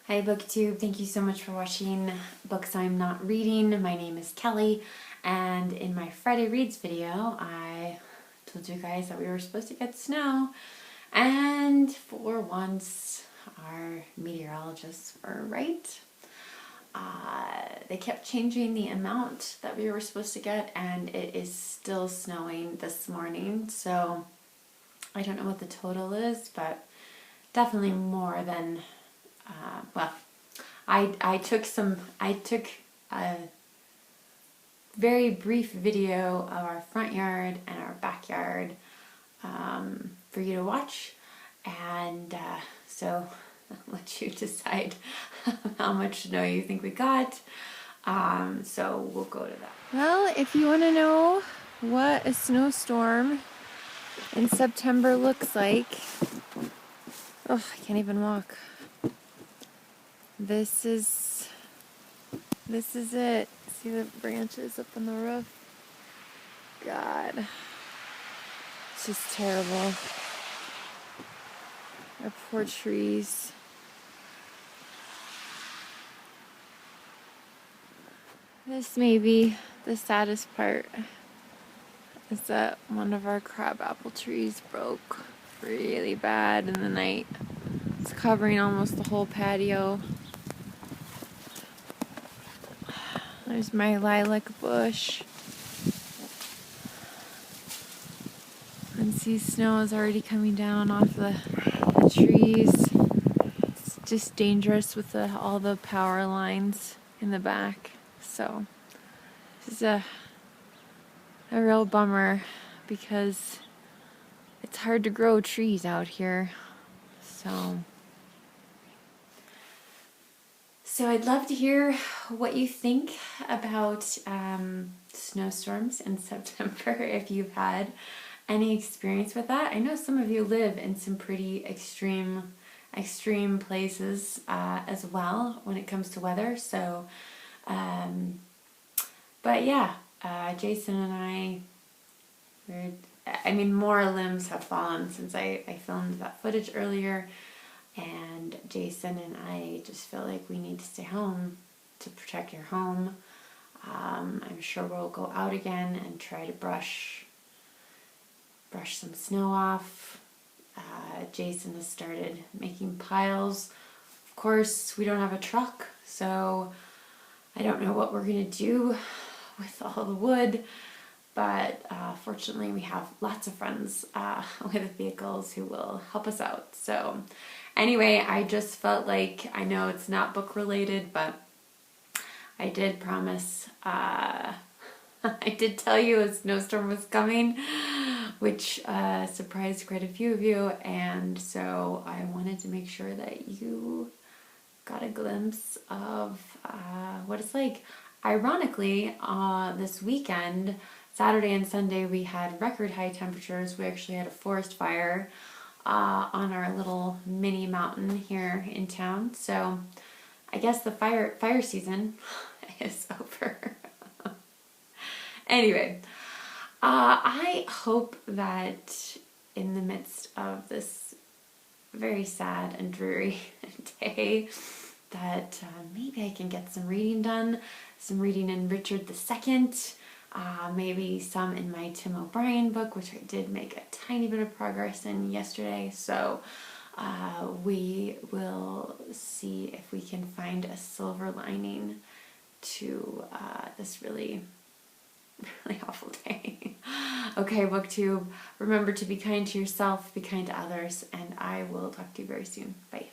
Hi BookTube, thank you so much for watching Books I'm Not Reading. My name is Kelly, and in my Friday Reads video, I told you guys that we were supposed to get snow, and for once, our meteorologists were right. They kept changing the amount that we were supposed to get, and it is still snowing this morning, so I don't know what the total is, but definitely more than well, I took a very brief video of our front yard and our backyard for you to watch, and so I'll let you decide how much snow you think we got. So we'll go to that. Well, if you want to know what a snowstorm in September looks like, oh, I can't even walk. This is it. See the branches up on the roof? God, it's just terrible. Our poor trees. This may be the saddest part, is that one of our crabapple trees broke really bad in the night. It's covering almost the whole patio. There's my lilac bush. And see, snow is already coming down off the trees. It's just dangerous with all the power lines in the back. So this is a real bummer because it's hard to grow trees out here. So I'd love to hear what you think about snowstorms in September, if you've had any experience with that. I know some of you live in some pretty extreme places as well when it comes to weather. So, but yeah, Jason and I mean, more limbs have fallen since I filmed that footage earlier. And Jason and I just feel like we need to stay home to protect your home. I'm sure we'll go out again and try to brush some snow off. Jason has started making piles. Of course, we don't have a truck, so I don't know what we're going to do with all the wood. But fortunately, we have lots of friends with vehicles who will help us out. So anyway, I just felt like, I know it's not book related, but I did promise, I did tell you a snowstorm was coming, which surprised quite a few of you. And so I wanted to make sure that you got a glimpse of what it's like. Ironically, this weekend, Saturday and Sunday, we had record high temperatures. We actually had a forest fire on our little mini mountain here in town. So I guess the fire season is over. Anyway, I hope that in the midst of this very sad and dreary day, that maybe I can get some reading done, some reading in Richard II, maybe some in my Tim O'Brien book, which I did make a tiny bit of progress in yesterday. So we will see if we can find a silver lining to this really awful day. Okay, BookTube, remember to be kind to yourself, be kind to others, and I will talk to you very soon. Bye.